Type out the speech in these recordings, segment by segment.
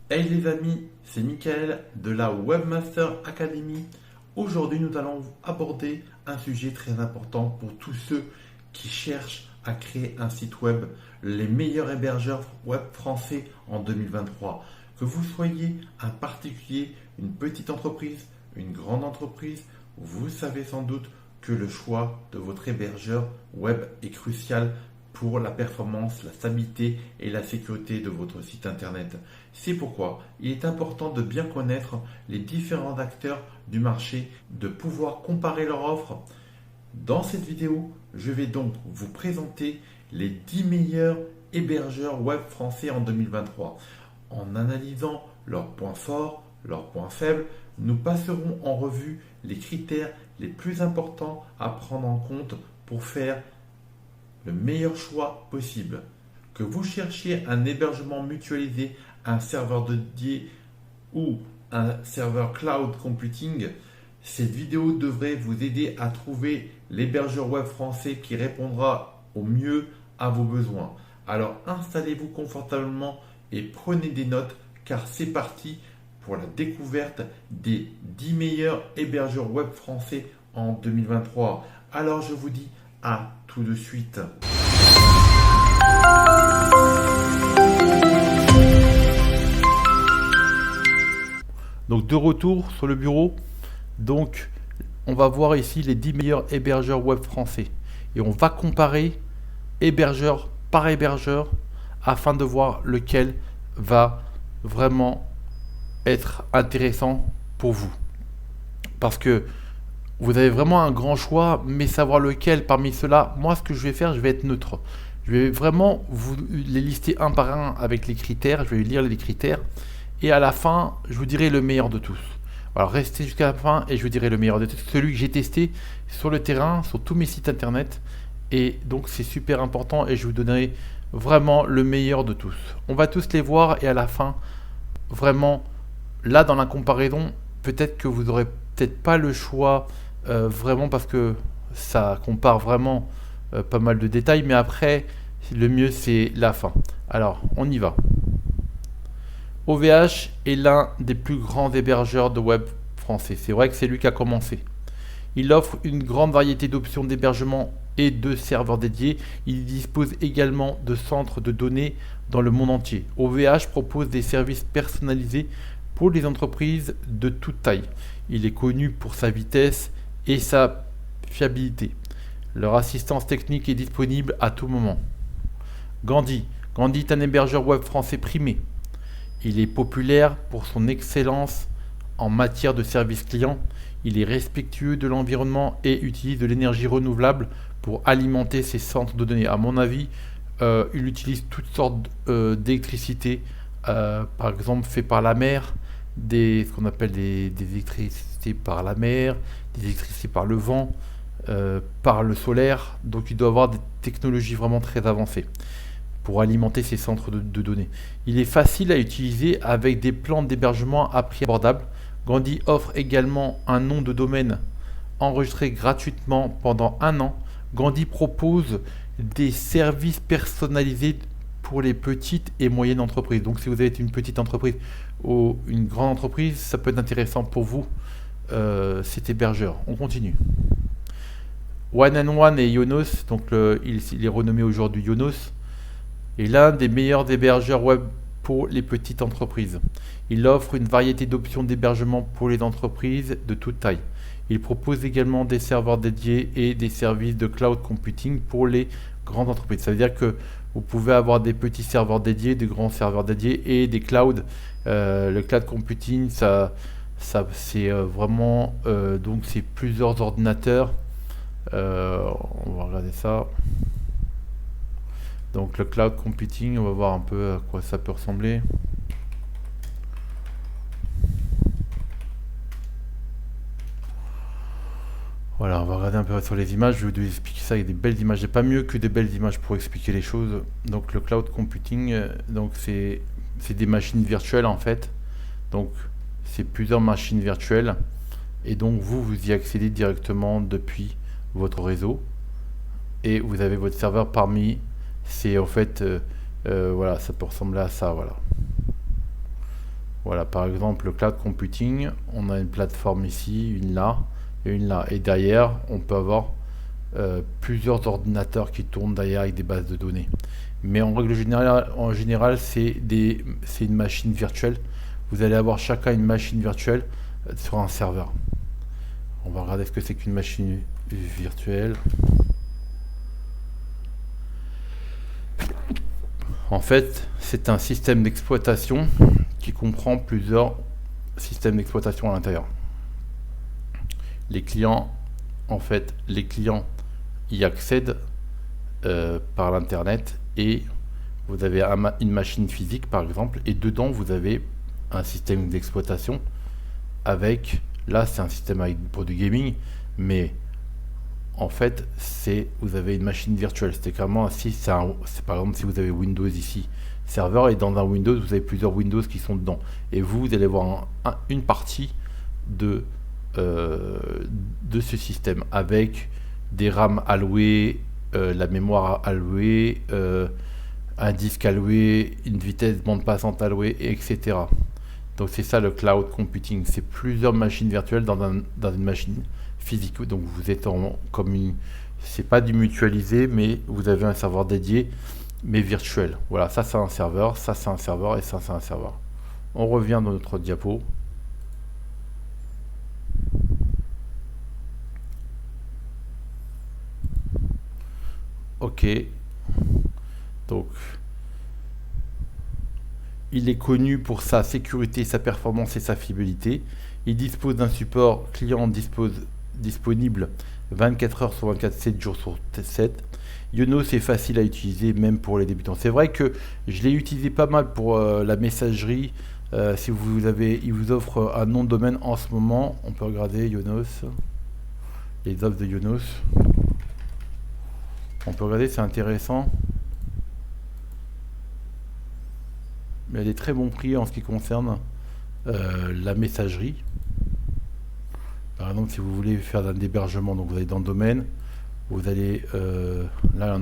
Hey les amis, c'est Mickaël de la Webmaster Academy. Aujourd'hui, nous allons aborder un sujet très important pour tous ceux qui cherchent à créer un site web, les meilleurs hébergeurs web français en 2023. Que vous soyez un particulier, une petite entreprise, une grande entreprise, vous savez sans doute que le choix de votre hébergeur web est crucial pour la performance, la stabilité et la sécurité de votre site internet. C'est pourquoi il est important de bien connaître les différents acteurs du marché, de pouvoir comparer leurs offres. Dans cette vidéo, je vais donc vous présenter les 10 meilleurs hébergeurs web français en 2023. En analysant leurs points forts, leurs points faibles, nous passerons en revue les critères les plus importants à prendre en compte pour faire le meilleur choix possible. Que vous cherchiez un hébergement mutualisé, un serveur dédié ou un serveur cloud computing, cette vidéo devrait vous aider à trouver l'hébergeur web français qui répondra au mieux à vos besoins. Alors installez-vous confortablement et prenez des notes car c'est parti pour la découverte des 10 meilleurs hébergeurs web français en 2023. Alors je vous dis à tout de suite. Donc de retour sur le bureau, donc on va voir ici les 10 meilleurs hébergeurs web français et on va comparer hébergeur par hébergeur afin de voir lequel va vraiment être intéressant pour vous. Parce que vous avez vraiment un grand choix, mais savoir lequel parmi ceux-là, moi ce que je vais faire, je vais être neutre. Je vais vraiment vous les lister un par un avec les critères, je vais lire les critères, et à la fin, je vous dirai le meilleur de tous. Alors restez jusqu'à la fin et je vous dirai le meilleur de tous, celui que j'ai testé sur le terrain, sur tous mes sites internet, et donc c'est super important et je vous donnerai vraiment le meilleur de tous. On va tous les voir et à la fin, vraiment, là dans la comparaison, peut-être que vous n'aurez peut-être pas le choix vraiment parce que ça compare vraiment pas mal de détails, mais après le mieux c'est la fin. Alors on y va. OVH est l'un des plus grands hébergeurs de web français. C'est vrai que c'est lui qui a commencé. Il offre une grande variété d'options d'hébergement et de serveurs dédiés. Il dispose également de centres de données dans le monde entier. OVH propose des services personnalisés pour les entreprises de toute taille. Il est connu pour sa vitesse et sa fiabilité. Leur assistance technique est disponible à tout moment. Gandhi. Gandhi est un hébergeur web français primé. Il est populaire pour son excellence en matière de service client. Il est respectueux de l'environnement et utilise de l'énergie renouvelable pour alimenter ses centres de données. À mon avis, il utilise toutes sortes d'électricité, par exemple fait par la mer, ce qu'on appelle des électricités par la mer, des électricités par le vent, par le solaire. Donc il doit avoir des technologies vraiment très avancées pour alimenter ses centres de données. Il est facile à utiliser avec des plans d'hébergement à prix abordable. Gandhi offre également un nom de domaine enregistré gratuitement pendant 1 an. Gandhi propose des services personnalisés pour les petites et moyennes entreprises. Donc si vous avez une petite entreprise ou une grande entreprise, ça peut être intéressant pour vous cet hébergeur. On continue. One and One et Yonos, donc il est renommé aujourd'hui Yonos, est l'un des meilleurs hébergeurs web pour les petites entreprises. Il offre une variété d'options d'hébergement pour les entreprises de toute taille. Il propose également des serveurs dédiés et des services de cloud computing pour les grandes entreprises. Ça veut dire que vous pouvez avoir des petits serveurs dédiés, des grands serveurs dédiés et des clouds. Le cloud computing, ça c'est vraiment donc c'est plusieurs ordinateurs. On va regarder ça. Donc le cloud computing, on va voir un peu à quoi ça peut ressembler. Voilà, on va regarder un peu sur les images. Je vais vous expliquer ça. Il y a des belles images. Il n'y a pas mieux que des belles images pour expliquer les choses. Donc le cloud computing, donc c'est des machines virtuelles en fait. Donc c'est plusieurs machines virtuelles. Et donc vous y accédez directement depuis votre réseau. Et vous avez votre serveur parmi. C'est en fait, voilà, ça peut ressembler à ça, voilà. Voilà, par exemple, le cloud computing, on a une plateforme ici, une là et une là. Et derrière, on peut avoir plusieurs ordinateurs qui tournent derrière avec des bases de données. Mais en général, c'est une machine virtuelle. Vous allez avoir chacun une machine virtuelle sur un serveur. On va regarder ce que c'est qu'une machine virtuelle. En fait, c'est un système d'exploitation qui comprend plusieurs systèmes d'exploitation à l'intérieur. Les clients, les clients y accèdent par l'internet et vous avez une machine physique par exemple et dedans vous avez un système d'exploitation avec, là c'est un système pour du gaming, mais en fait vous avez une machine virtuelle, c'est clairement c'est par exemple si vous avez Windows ici serveur et dans un Windows vous avez plusieurs Windows qui sont dedans et vous allez voir une partie de ce système avec des RAM alloués, la mémoire allouée, un disque alloué, une vitesse bande passante allouée, etc. Donc c'est ça le cloud computing, c'est plusieurs machines virtuelles dans une machine physique. Donc vous êtes c'est pas du mutualisé, mais vous avez un serveur dédié, mais virtuel. Voilà, ça c'est un serveur, ça c'est un serveur et ça c'est un serveur. On revient dans notre diapo. Ok, donc il est connu pour sa sécurité, sa performance et sa fiabilité. Il dispose d'un support client disponible 24 heures sur 24, 7 jours sur 7. Yonos est facile à utiliser même pour les débutants. C'est vrai que je l'ai utilisé pas mal pour la messagerie. Si il vous offre un nom de domaine en ce moment. On peut regarder Yonos, les offres de Yonos. On peut regarder, c'est intéressant. Mais il y a des très bons prix en ce qui concerne la messagerie. Par exemple, si vous voulez faire un hébergement, donc vous allez dans le domaine, vous allez là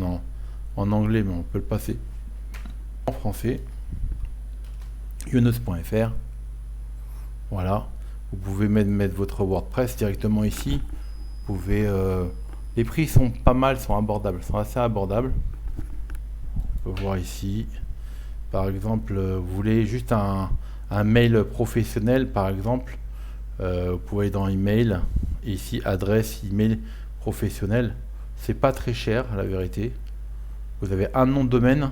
en anglais, mais on peut le passer en français. Yonos.fr. Voilà. Vous pouvez mettre votre WordPress directement ici. Vous pouvez les prix sont pas mal, sont abordables, sont assez abordables. On peut voir ici. Par exemple, vous voulez juste un mail professionnel, par exemple. Vous pouvez aller dans email. Et ici, adresse email professionnel. C'est pas très cher, la vérité. Vous avez un nom de domaine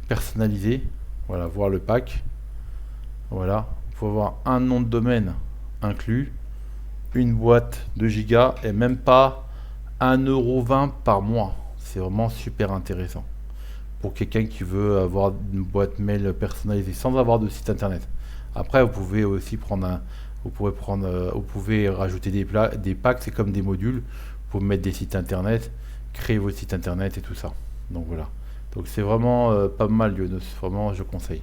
personnalisé. Voilà, voir le pack. Voilà. Vous pouvez avoir un nom de domaine inclus. Une boîte de gigas et même pas 1,20 € par mois. C'est vraiment super intéressant pour quelqu'un qui veut avoir une boîte mail personnalisée sans avoir de site internet. Après, vous pouvez aussi vous pouvez rajouter des packs, c'est comme des modules. Vous pouvez mettre des sites internet, créer vos sites internet et tout ça. Donc voilà. Donc c'est vraiment pas mal Yonos. Vraiment, je conseille.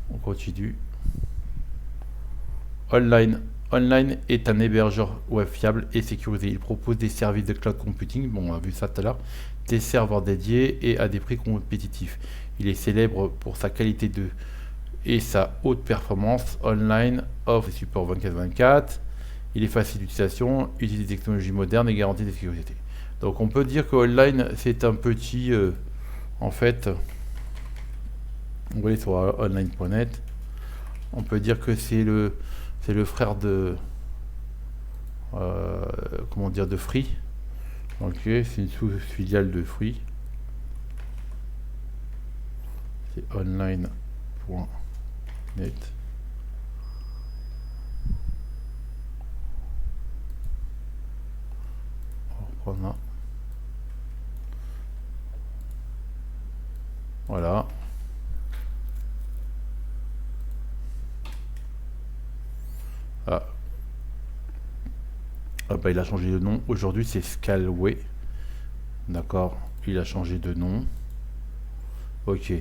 On continue. Online est un hébergeur web fiable et sécurisé. Il propose des services de cloud computing, bon on a vu ça tout à l'heure, des serveurs dédiés et à des prix compétitifs. Il est célèbre pour sa qualité et sa haute performance. Online offre et support 24/24. Il est facile d'utilisation, utilise des technologies modernes et garantit des sécurités. Donc on peut dire que Online c'est un petit... en fait, on va aller sur online.net. On peut dire que c'est le frère de comment dire, de Free. Ok, c'est une sous-filiale de Free. C'est online.net. On reprend là. Voilà. Ah. Ah bah, il a changé de nom. Aujourd'hui, c'est Scalway. D'accord, il a changé de nom. Ok.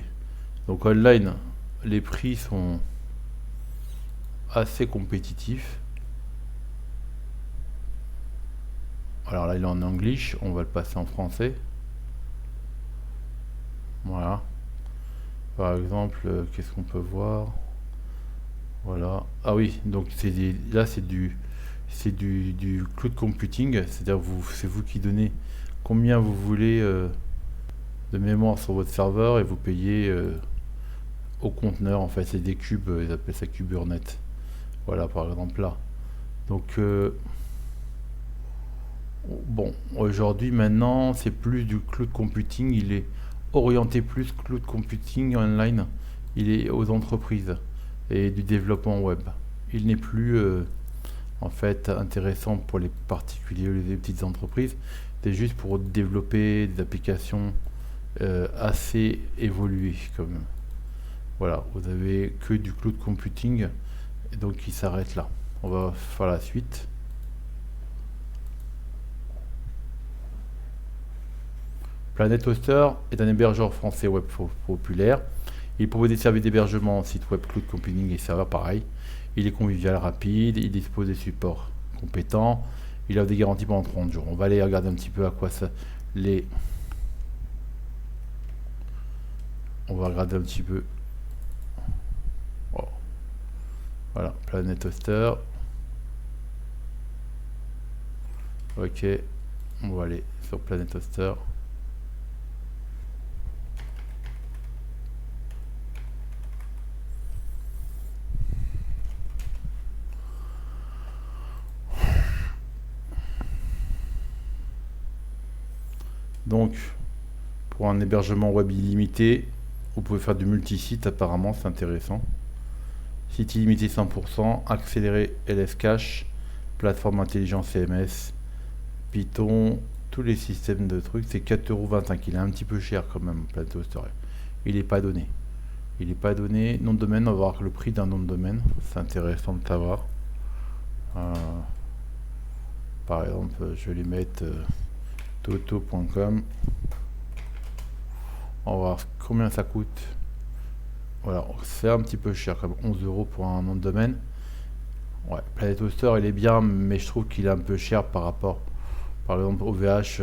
Donc online, les prix sont assez compétitifs. Alors là, il est en anglais. On va le passer en français. Voilà. Par exemple, qu'est-ce qu'on peut voir? Voilà. Ah oui, donc là c'est du cloud computing, c'est-à-dire c'est vous qui donnez combien vous voulez de mémoire sur votre serveur et vous payez au conteneur. En fait, c'est des cubes, ils appellent ça Kubernetes. Voilà, par exemple là. Donc bon, aujourd'hui maintenant, c'est plus du cloud computing, il est orienté plus cloud computing online. Il est aux entreprises et du développement web. Il n'est plus en fait intéressant pour les particuliers ou les petites entreprises. C'est juste pour développer des applications assez évoluées quand même. Voilà, vous avez que du cloud computing et donc il s'arrête là. On va faire la suite. Planet Hoster est un hébergeur français web populaire. Il propose des services d'hébergement, site web, cloud computing et serveurs pareil. Il est convivial, rapide, il dispose des supports compétents, il offre des garanties pendant 30 jours. On va aller regarder un petit peu à quoi ça les. On va regarder un petit peu. Oh. Voilà, Planet Hoster. Ok, on va aller sur Planet Hoster. Donc, pour un hébergement web illimité, vous pouvez faire du multisite, apparemment, c'est intéressant. Site illimité 100%, accéléré LS Cache, plateforme intelligent CMS, Python, tous les systèmes de trucs, c'est 4,25€. Il est un petit peu cher quand même, Planet Hoster. Il n'est pas donné. Il n'est pas donné. Nom de domaine, on va voir le prix d'un nom de domaine. C'est intéressant de savoir. Par exemple, je vais les mettre toto.com. On va voir combien ça coûte. Voilà, c'est un petit peu cher, comme 11€ pour un nom de domaine. Ouais, Planet Hoster, il est bien, mais je trouve qu'il est un peu cher par rapport. Par exemple, OVH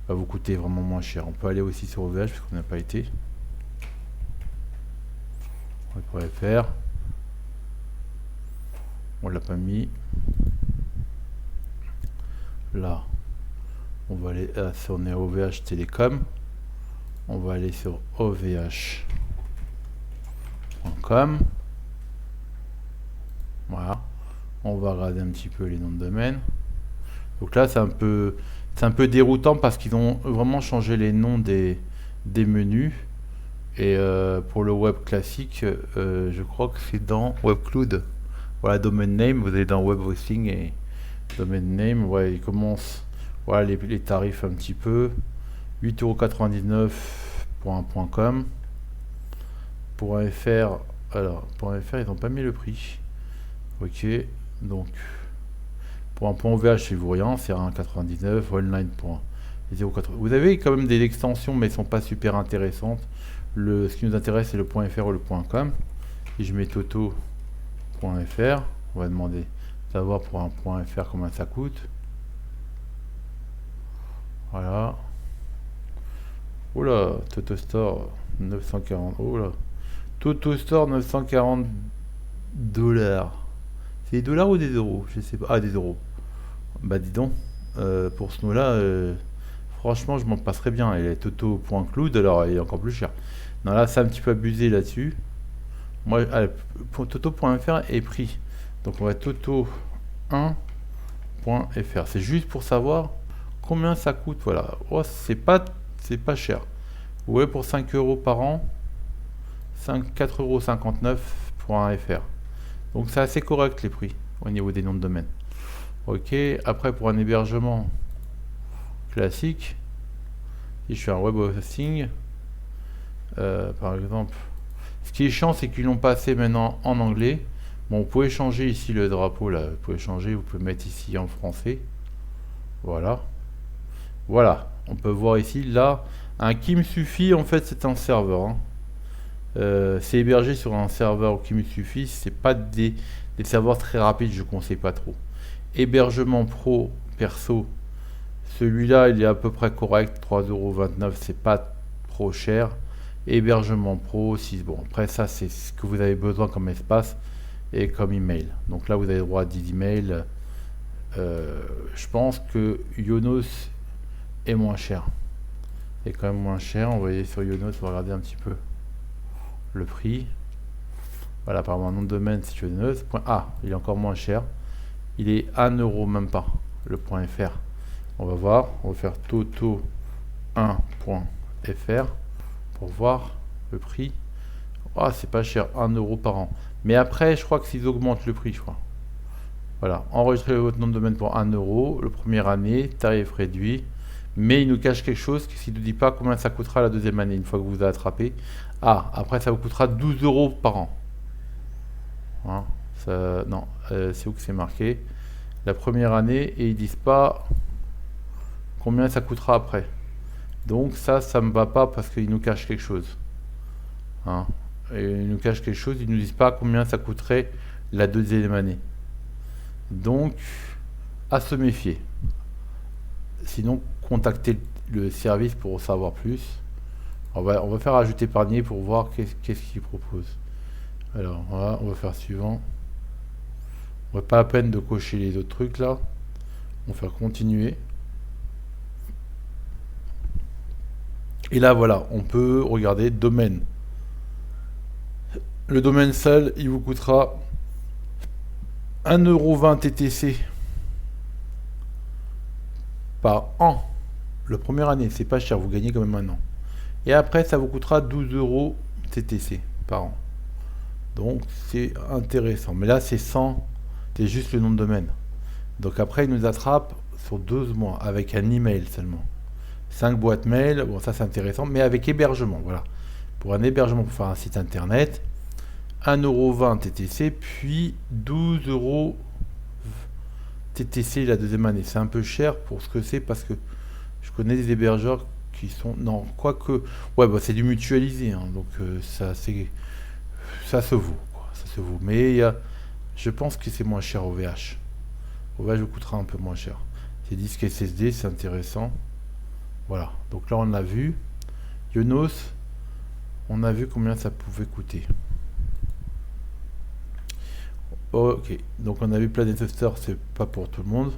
va vous coûter vraiment moins cher. On peut aller aussi sur OVH parce qu'on n'a pas été. On pourrait faire. On l'a pas mis. Là, on va aller si on est OVH Télécom. On va aller sur ovh.com. Voilà. On va regarder un petit peu les noms de domaine. Donc là, c'est un peu déroutant parce qu'ils ont vraiment changé les noms des menus. Et pour le web classique, je crois que c'est dans WebCloud. Voilà, domain name, vous allez dans web hosting et domain name, ouais, il commence. Voilà les tarifs un petit peu. 8,99€ pour un .com. Pour un FR, alors pour un FR, ils n'ont pas mis le prix. Ok, donc pour un .ovh, c'est vous rien, c'est 1,99€. Online.0,80€. Vous avez quand même des extensions, mais elles ne sont pas super intéressantes. Ce qui nous intéresse, c'est le .fr ou le .com. Si je mets toto.fr, on va demander savoir pour un .fr combien ça coûte. Voilà. Oula, Toto Store 940. Oula. Toto Store 940 $. C'est des dollars ou des euros? Je sais pas. Ah, des euros. Bah dis donc, pour ce nom-là, franchement, je m'en passerais bien. Et Toto.cloud, alors il est encore plus cher. Non, là, c'est un petit peu abusé là-dessus. Moi, Toto.fr est pris. Donc, on va Toto1.fr. C'est juste pour savoir combien ça coûte. Voilà. Oh, c'est pas cher. Ouais, pour 5€ par an, 4,59€ pour un FR. Donc, c'est assez correct les prix au niveau des noms de domaine. Ok, après pour un hébergement classique, si je fais un web hosting, par exemple, ce qui est chiant, c'est qu'ils l'ont passé maintenant en anglais. Bon, vous pouvez changer ici le drapeau là, vous pouvez changer, vous pouvez mettre ici en français. Voilà. Voilà, on peut voir ici, là, un qui me suffit, en fait, c'est un serveur. Hein. C'est hébergé sur un serveur qui me suffit, c'est pas des serveurs très rapides, je conseille pas trop. Hébergement pro perso, celui-là il est à peu près correct, 3,29€, c'est pas trop cher. Hébergement pro, si bon, après ça c'est ce que vous avez besoin comme espace, et comme email. Donc là, vous avez droit à 10 emails. Je pense que Yonos est moins cher. Est quand même moins cher. On va aller sur Yonos, on va regarder un petit peu le prix. Voilà, par mon nom de domaine, c'est Yonos. Il est encore moins cher. Il est 1 euro, même pas, le .fr. On va voir, on va faire toto1.fr pour voir le prix. C'est pas cher, 1 euro par an. Mais après, je crois que s'ils augmentent le prix, je crois. Voilà, enregistrez votre nom de domaine pour 1 euro, le première année, tarif réduit. Mais il nous cache quelque chose, qu'il ne nous dit pas combien ça coûtera la deuxième année, une fois que vous avez attrapé. Après ça vous coûtera 12 euros par an. Hein, non, c'est où que c'est marqué la première année, et ils disent pas combien ça coûtera après. Donc ça me va pas parce qu'ils nous cachent quelque chose. Hein, et ils nous cachent quelque chose, ils nous disent pas combien ça coûterait la deuxième année. Donc à se méfier. Sinon, contactez le service pour en savoir plus. On va faire ajouter panier pour voir qu'est-ce qu'il propose. Alors voilà, on va faire suivant. On va pas la peine de cocher les autres trucs là. On va faire continuer. Et là voilà, on peut regarder domaine. Le domaine seul, il vous coûtera 1,20 € TTC par an. La première année, c'est pas cher, vous gagnez quand même un an. Et après, ça vous coûtera 12 € TTC par an. Donc c'est intéressant. Mais là, c'est juste le nom de domaine. Donc après, il nous attrape sur 12 mois avec un email seulement. 5 boîtes mail, bon ça c'est intéressant, mais avec hébergement, voilà. Pour un hébergement pour faire un site internet, 1,20 € TTC, puis 12 € TTC la deuxième année. C'est un peu cher pour ce que c'est, parce que je connais des hébergeurs qui sont... Non, quoique... Ouais, c'est du mutualisé, hein, donc ça se vaut, quoi, ça se vaut. Mais je pense que c'est moins cher au VH. Au VH, vous coûtera un peu moins cher. C'est disque SSD, c'est intéressant. Voilà, donc là on a vu. Yonos, on a vu combien ça pouvait coûter. Ok, donc on a vu Planet Hoster, c'est pas pour tout le monde.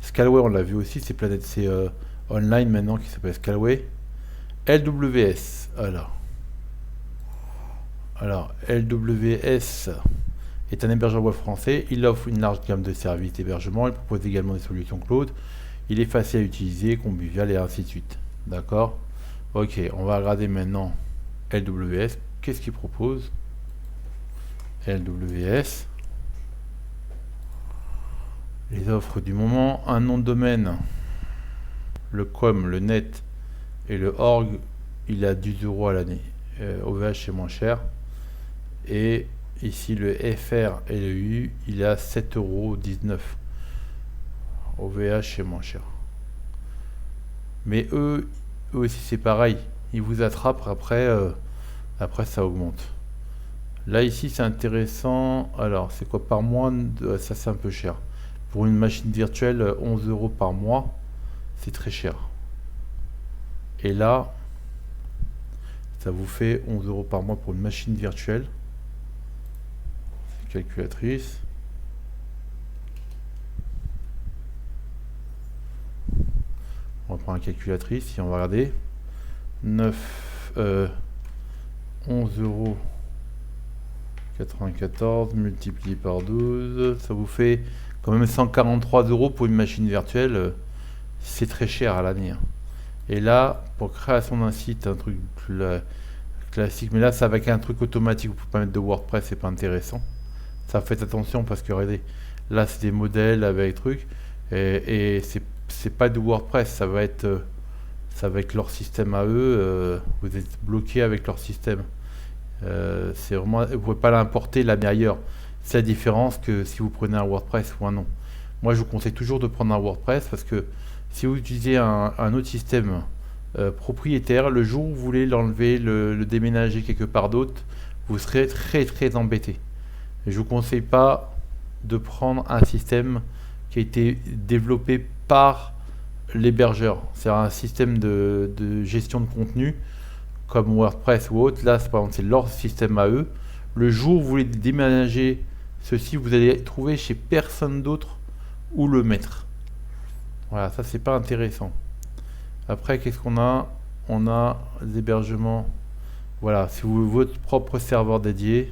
Scaleway, on l'a vu aussi, c'est online maintenant qui s'appelle Scaleway. LWS, alors LWS est un hébergeur web français. Il offre une large gamme de services d'hébergement. Il propose également des solutions cloud. Il est facile à utiliser, convivial et ainsi de suite. D'accord? Ok, on va regarder maintenant LWS. Qu'est-ce qu'il propose? LWS. Les offres du moment, un nom de domaine, le com, le net et le org, il a 10 € à l'année. OVH c'est moins cher. Et ici le FR et le U, il a 7,19 €. OVH c'est moins cher. Mais eux aussi c'est pareil, ils vous attrapent, après ça augmente. Là ici c'est intéressant. Alors c'est quoi par mois? Ça c'est un peu cher. Pour une machine virtuelle, 11 € par mois, c'est très cher. Et là, ça vous fait 11 € par mois pour une machine virtuelle. Calculatrice. On va prendre une calculatrice, si on va regarder. 11,94 € multiplié par 12, ça vous fait quand même 143 € pour une machine virtuelle. C'est très cher à l'année. Et là, pour création d'un site, un truc classique, mais là c'est avec un truc automatique, vous pouvez pas mettre de WordPress, c'est pas intéressant. Ça, faites attention, parce que regardez, là c'est des modèles avec trucs, et c'est pas du WordPress, ça va être leur système à eux. Vous êtes bloqué avec leur système. C'est vraiment, vous pouvez pas l'importer, la ailleurs. C'est la différence que si vous prenez un WordPress ou un non. Moi je vous conseille toujours de prendre un WordPress, parce que si vous utilisez un autre système propriétaire, le jour où vous voulez l'enlever, le déménager quelque part d'autre, vous serez très très embêté. Et je vous conseille pas de prendre un système qui a été développé par l'hébergeur. C'est un système de gestion de contenu comme WordPress ou autre. Là par exemple c'est leur système à eux. Le jour où vous voulez déménager Ceci, vous allez trouver chez personne d'autre où le mettre. Voilà, ça c'est pas intéressant. Après, qu'est-ce qu'on a? On a des hébergements. Voilà, si vous voulez votre propre serveur dédié,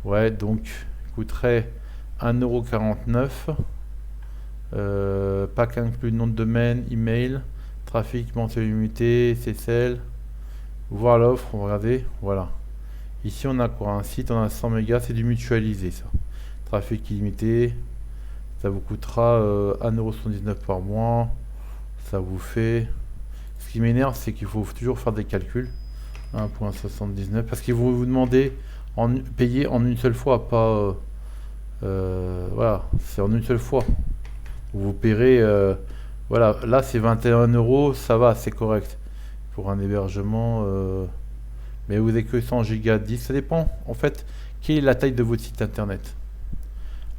ouais, donc coûterait 1,49 €. Pack inclus nom de domaine, email, trafic mensuel limité, SSL. Voir l'offre, on va regarder. Voilà. Ici, on a quoi? Un site, on a 100 mégas, c'est du mutualisé ça. Trafic illimité, ça vous coûtera 1,79 € par mois. Ça vous fait. Ce qui m'énerve, c'est qu'il faut toujours faire des calculs. 1,79 parce qu'ils vont vous demander payer en une seule fois, pas. Voilà, c'est en une seule fois. Vous paierez. Voilà, là c'est 21 €, ça va, c'est correct. Pour un hébergement. Mais vous n'avez que 100 gigas de disque, ça dépend. En fait, quelle est la taille de votre site internet?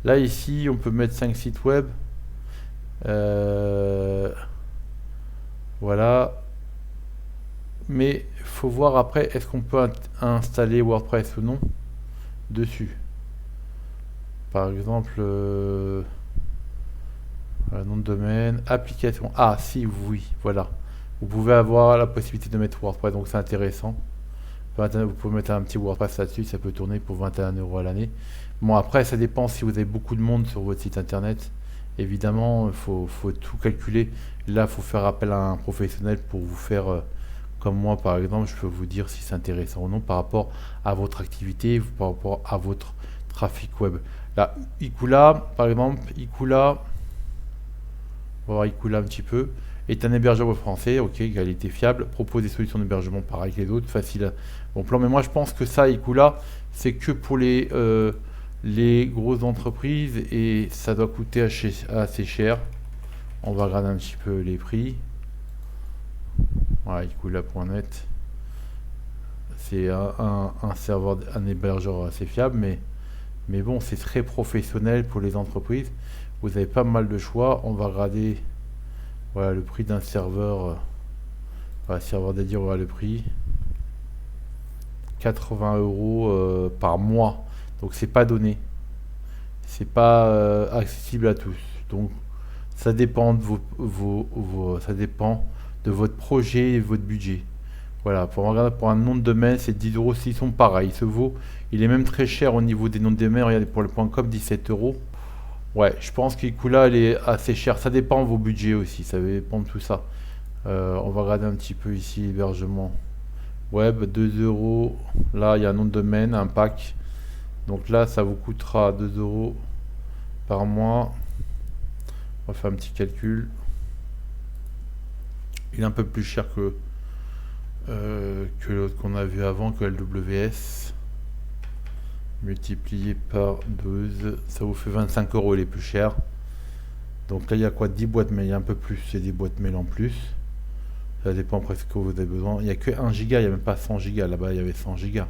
Là, ici, on peut mettre 5 sites web. Voilà. Mais il faut voir après, est-ce qu'on peut installer WordPress ou non dessus. Par exemple, nom de domaine, application. Ah, si, oui, voilà. Vous pouvez avoir la possibilité de mettre WordPress, donc c'est intéressant. Vous pouvez mettre un petit WordPress là-dessus, ça peut tourner pour 21 € à l'année. Bon, après, ça dépend si vous avez beaucoup de monde sur votre site internet. Évidemment, il faut tout calculer. Là, il faut faire appel à un professionnel pour vous faire, comme moi par exemple, je peux vous dire si c'est intéressant ou non par rapport à votre activité, par rapport à votre trafic web. Là, Icula, par exemple, Icula, on va voir Icula un petit peu, est un hébergeur web français, ok, qualité fiable, propose des solutions d'hébergement pareil que les autres, facile à bon plan. Mais moi, je pense que ça, Icula, c'est que pour les grosses entreprises et ça doit coûter assez cher. On va regarder un petit peu les prix. Voilà, Icula.net. C'est un serveur, un hébergeur assez fiable, mais bon, c'est très professionnel pour les entreprises. Vous avez pas mal de choix. On va regarder voilà, le prix d'un serveur. Voilà, serveur dédié, on va le prix. 80 € par mois. Donc c'est pas donné. C'est pas accessible à tous. Donc ça dépend de ça dépend de votre projet et de votre budget. Voilà, pour un nom de domaine, c'est 10 €. S'ils sont pareils, il est même très cher au niveau des noms de domaine. Regardez, pour le .com, 17 €. Ouais, je pense qu'Icula, elle est assez chère. Ça dépend de vos budgets aussi, ça dépend de tout ça. On va regarder un petit peu ici, hébergement web, 2 €. Là, il y a un nom de domaine, un pack. Donc là, ça vous coûtera 2 € par mois. On va faire un petit calcul. Il est un peu plus cher que l'autre qu'on a vu avant, que LWS. Multiplié par 12, ça vous fait 25 €, il est plus cher. Donc là, il y a quoi? 10 boîtes mail, il y a un peu plus, c'est des boîtes mail en plus. Ça dépend presque ce que vous avez besoin. Il n'y a que 1 giga, il n'y a même pas 100 gigas. Là-bas, il y avait 100 gigas.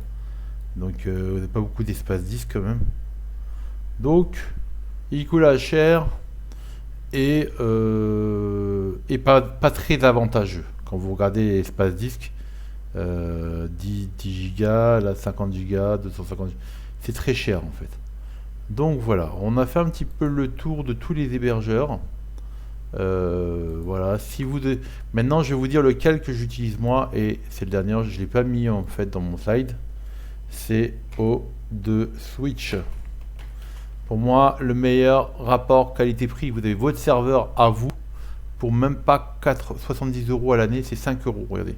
Donc, vous n'avez pas beaucoup d'espace disque quand même. Donc, il coûte cher et pas très avantageux. Quand vous regardez l'espace disque, 10 gigas, là 50 gigas, 250 gigas. C'est très cher en fait. Donc voilà, on a fait un petit peu le tour de tous les hébergeurs. Voilà, maintenant je vais vous dire lequel que j'utilise moi et c'est le dernier, je ne l'ai pas mis en fait dans mon slide. C'est O2 Switch. Pour moi, le meilleur rapport qualité-prix. Vous avez votre serveur à vous pour même pas 70 € à l'année, c'est 5 €. Regardez.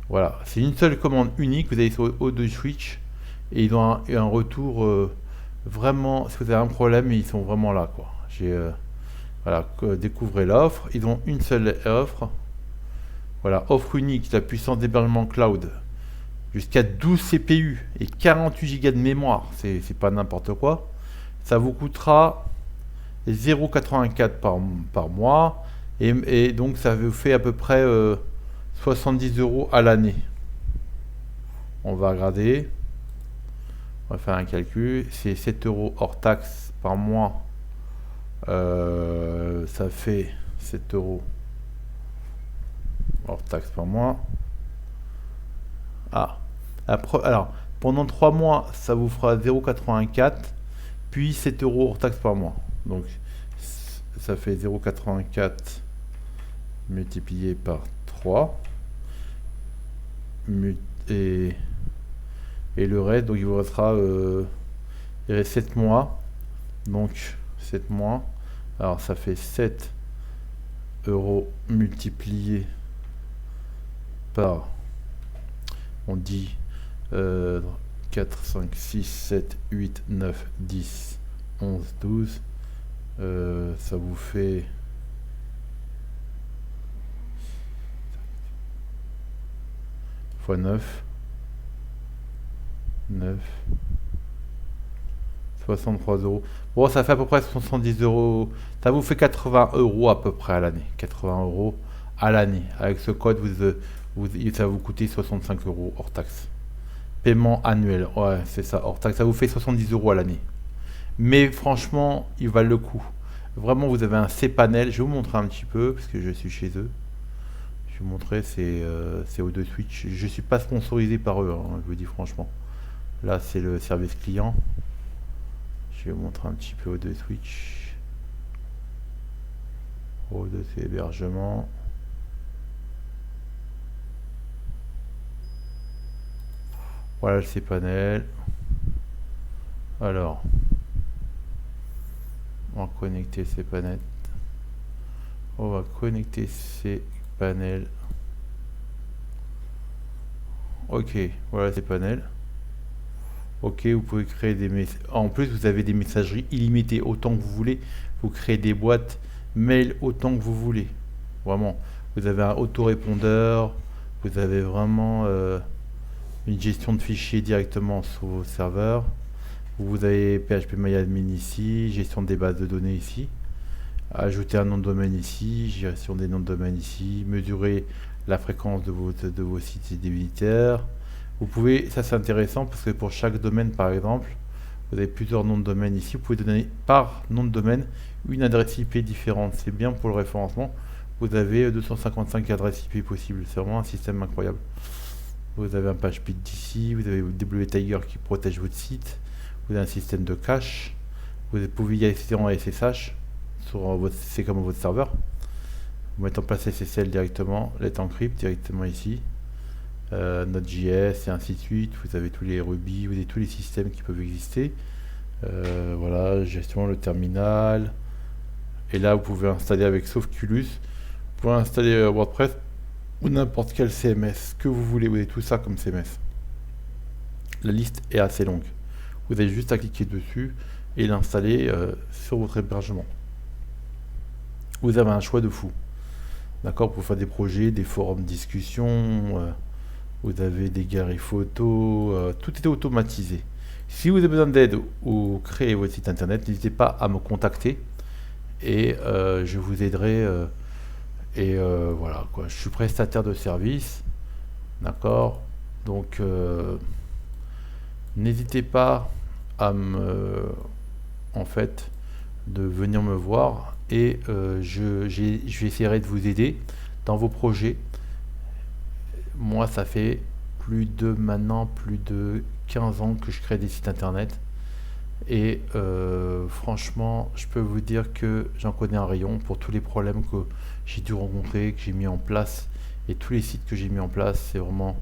Voilà, c'est une seule commande unique. Vous allez sur O2 Switch et ils ont un retour vraiment. Si vous avez un problème, ils sont vraiment là, quoi. Voilà, découvrez l'offre. Ils ont une seule offre. Voilà, offre unique, la puissance d'hébergement cloud. Jusqu'à 12 CPU et 48 Go de mémoire. C'est pas n'importe quoi. Ça vous coûtera 0,84 par mois. Et donc ça vous fait à peu près 70 € à l'année. On va regarder. On va faire un calcul. C'est 7 € hors taxe par mois. Ça fait 7 € hors taxe par mois. Ah. Alors, pendant 3 mois, ça vous fera 0,84. puis 7 euros hors taxe par mois. Donc ça fait 0,84 multiplié par 3 et le reste, donc il vous restera il reste 7 mois, donc 7 mois, alors ça fait 7 euros multiplié par, on dit 4, 5, 6, 7, 8, 9, 10, 11, 12, ça vous fait fois 9, 63 euros. Bon, ça fait à peu près 70 euros. Ça vous fait 80 euros à peu près à l'année. 80 euros à l'année. Avec ce code, ça va vous coûter 65 euros hors taxe. Paiement annuel. Ouais, c'est ça, hors taxe. Ça vous fait 70 euros à l'année. Mais franchement, ils valent le coup. Vraiment, vous avez un cPanel. Je vais vous montrer un petit peu, parce que je suis chez eux. Je vais vous montrer, c'est O2 Switch. Je ne suis pas sponsorisé par eux, hein, je vous dis franchement. Là, c'est le service client. Je vais vous montrer un petit peu O2 Switch. O2 c'est hébergement. Voilà le cPanel. Alors, on va connecter cPanel. On va connecter cPanel. Ok, voilà cPanel. Ok, vous pouvez créer des messages. En plus, vous avez des messageries illimitées autant que vous voulez. Vous créez des boîtes mail autant que vous voulez. Vraiment. Vous avez un autorépondeur. Vous avez vraiment une gestion de fichiers directement sur vos serveurs. Vous avez PHPMyAdmin ici, gestion des bases de données ici. Ajouter un nom de domaine ici, gestion des noms de domaine ici. Mesurer la fréquence de vos sites éditeurs. Vous pouvez, ça c'est intéressant parce que pour chaque domaine par exemple, vous avez plusieurs noms de domaine ici. Vous pouvez donner par nom de domaine une adresse IP différente. C'est bien pour le référencement. Vous avez 255 adresses IP possibles. C'est vraiment un système incroyable. Vous avez un PageSpeed d'ici. Vous avez WTiger qui protège votre site. Vous avez un système de cache. Vous pouvez y accéder en SSH sur votre, c'est comme votre serveur. Vous mettez en place SSL directement, Let's Encrypt directement ici. Node.js et ainsi de suite. Vous avez tous les Ruby, vous avez tous les systèmes qui peuvent exister. Voilà, gestion, le terminal. Et là, vous pouvez installer avec Softculus. Vous pouvez installer WordPress ou n'importe quel CMS que vous voulez. Vous avez tout ça comme CMS. La liste est assez longue. Vous avez juste à cliquer dessus et l'installer sur votre hébergement. Vous avez un choix de fou. D'accord, pour faire des projets, des forums de discussion. Vous avez des galeries photos, tout est automatisé. Si vous avez besoin d'aide ou créer votre site internet, n'hésitez pas à me contacter et je vous aiderai. Voilà quoi, je suis prestataire de service, d'accord. Donc n'hésitez pas à en fait de venir me voir et je essaierai de vous aider dans vos projets. Moi, ça fait plus de 15 ans que je crée des sites internet. Et franchement, je peux vous dire que j'en connais un rayon pour tous les problèmes que j'ai dû rencontrer, que j'ai mis en place. Et tous les sites que j'ai mis en place, c'est vraiment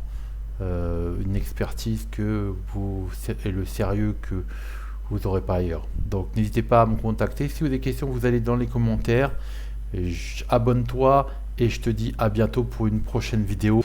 une expertise et le sérieux que vous n'aurez pas ailleurs. Donc n'hésitez pas à me contacter. Si vous avez des questions, vous allez dans les commentaires. Abonne-toi et je te dis à bientôt pour une prochaine vidéo.